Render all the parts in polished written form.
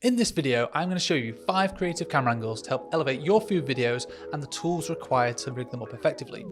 In this video, I'm going to show you 5 creative camera angles to help elevate your food videos and the tools required to rig them up effectively.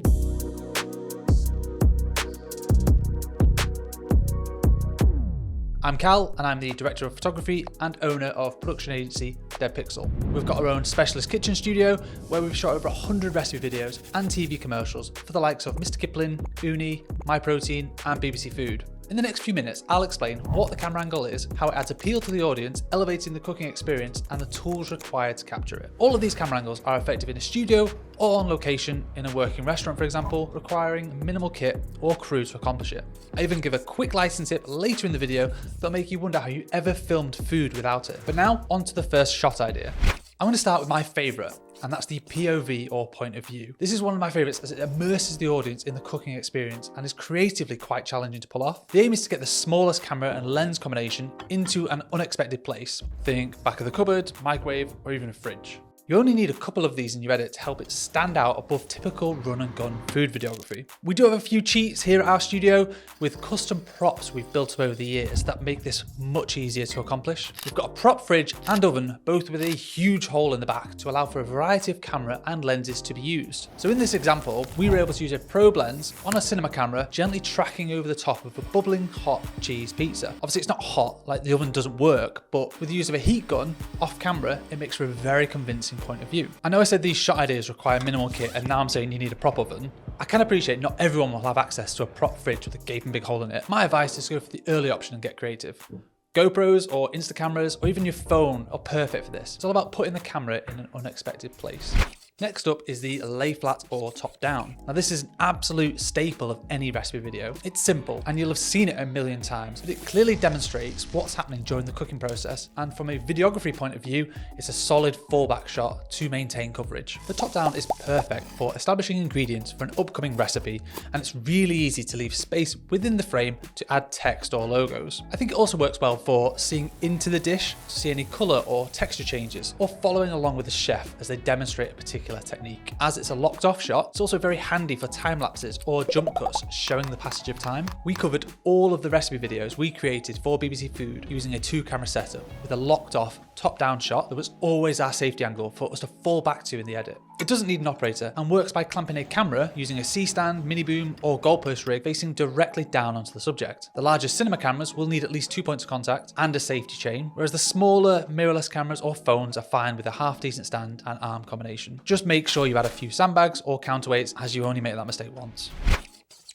I'm Cal, and I'm the Director of Photography and owner of production agency Dead Pixel. We've got our own specialist kitchen studio where we've shot over 100 recipe videos and TV commercials for the likes of Mr. Kipling, Uni, MyProtein and BBC Food. In the next few minutes, I'll explain what the camera angle is, how it adds appeal to the audience, elevating the cooking experience, and the tools required to capture it. All of these camera angles are effective in a studio or on location in a working restaurant, for example, requiring minimal kit or crew to accomplish it. I even give a quick lighting tip later in the video that'll make you wonder how you ever filmed food without it. But now, on to the first shot idea. I'm going to start with my favourite, and that's the POV or point of view. This is one of my favourites as it immerses the audience in the cooking experience and is creatively quite challenging to pull off. The aim is to get the smallest camera and lens combination into an unexpected place. Think back of the cupboard, microwave, or even a fridge. You only need a couple of these in your edit to help it stand out above typical run and gun food videography. We do have a few cheats here at our studio with custom props we've built up over the years that make this much easier to accomplish. We've got a prop fridge and oven, both with a huge hole in the back to allow for a variety of camera and lenses to be used. So in this example, we were able to use a probe lens on a cinema camera, gently tracking over the top of a bubbling hot cheese pizza. Obviously it's not hot, like the oven doesn't work, but with the use of a heat gun off camera, it makes for a very convincing point of view. I know I said these shot ideas require minimal kit and now I'm saying you need a prop oven. I can appreciate not everyone will have access to a prop fridge with a gaping big hole in it. My advice is to go for the early option and get creative. GoPros or Insta cameras or even your phone are perfect for this. It's all about putting the camera in an unexpected place. Next up is the lay flat or top down. Now this is an absolute staple of any recipe video. It's simple and you'll have seen it a million times, but it clearly demonstrates what's happening during the cooking process, and from a videography point of view, it's a solid fallback shot to maintain coverage. The top down is perfect for establishing ingredients for an upcoming recipe, and it's really easy to leave space within the frame to add text or logos. I think it also works well for seeing into the dish to see any colour or texture changes, or following along with the chef as they demonstrate a particular technique. As it's a locked off shot, it's also very handy for time lapses or jump cuts showing the passage of time. We covered all of the recipe videos we created for BBC Food using a 2-camera setup with a locked off top down shot that was always our safety angle for us to fall back to in the edit. It doesn't need an operator and works by clamping a camera using a C-stand, mini boom or goalpost rig facing directly down onto the subject. The larger cinema cameras will need at least 2 points of contact and a safety chain, whereas the smaller mirrorless cameras or phones are fine with a half decent stand and arm combination. Just make sure you add a few sandbags or counterweights as you only make that mistake once.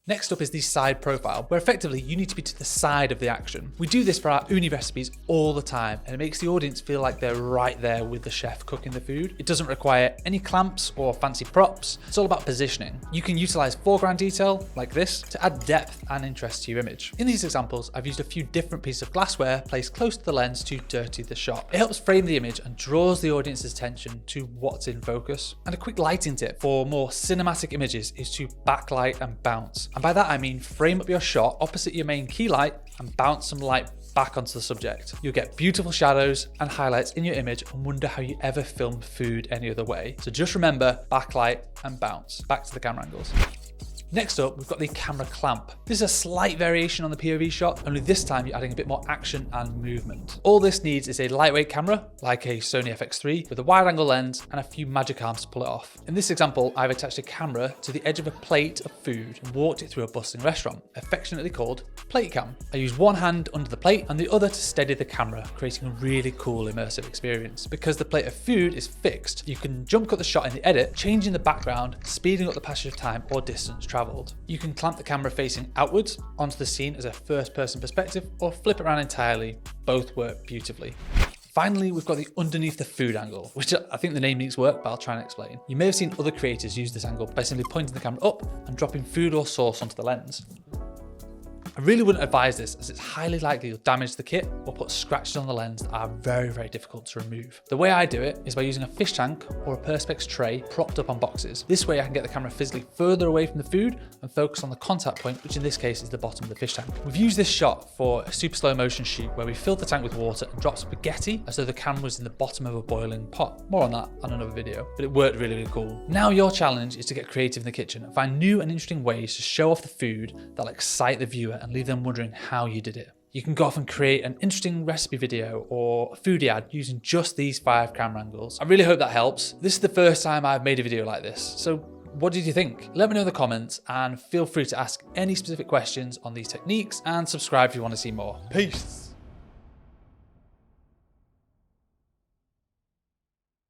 Next up is the side profile, where effectively you need to be to the side of the action. We do this for our uni recipes all the time, and it makes the audience feel like they're right there with the chef cooking the food. It doesn't require any clamps or fancy props. It's all about positioning. You can utilize foreground detail, like this, to add depth and interest to your image. In these examples, I've used a few different pieces of glassware placed close to the lens to dirty the shot. It helps frame the image and draws the audience's attention to what's in focus. And a quick lighting tip for more cinematic images is to backlight and bounce. And by that I mean frame up your shot opposite your main key light and bounce some light back onto the subject. You'll get beautiful shadows and highlights in your image and wonder how you ever filmed food any other way. So just remember, backlight and bounce. Back to the camera angles. Next up, we've got the camera clamp. This is a slight variation on the POV shot, only this time you're adding a bit more action and movement. All this needs is a lightweight camera, like a Sony FX3, with a wide angle lens and a few magic arms to pull it off. In this example, I've attached a camera to the edge of a plate of food and walked it through a bustling restaurant, affectionately called plate cam. I use one hand under the plate and the other to steady the camera, creating a really cool immersive experience. Because the plate of food is fixed, you can jump cut the shot in the edit, changing the background, speeding up the passage of time or distance traveled. You can clamp the camera facing outwards onto the scene as a first-person perspective or flip it around entirely. Both work beautifully. Finally, we've got the underneath the food angle, which I think the name needs work, but I'll try and explain. You may have seen other creators use this angle by simply pointing the camera up and dropping food or sauce onto the lens. I really wouldn't advise this as it's highly likely you'll damage the kit or put scratches on the lens that are very, very difficult to remove. The way I do it is by using a fish tank or a Perspex tray propped up on boxes. This way I can get the camera physically further away from the food and focus on the contact point, which in this case is the bottom of the fish tank. We've used this shot for a super slow motion shoot where we filled the tank with water and dropped spaghetti as though the camera was in the bottom of a boiling pot. More on that on another video, but it worked really, really cool. Now your challenge is to get creative in the kitchen and find new and interesting ways to show off the food that'll excite the viewer and leave them wondering how you did it. you can go off and create an interesting recipe video or a foodie ad using just these 5 camera angles. I really hope that helps. This is the first time I've made a video like this, so what did you think? Let me know in the comments and feel free to ask any specific questions on these techniques and subscribe if you want to see more. Peace.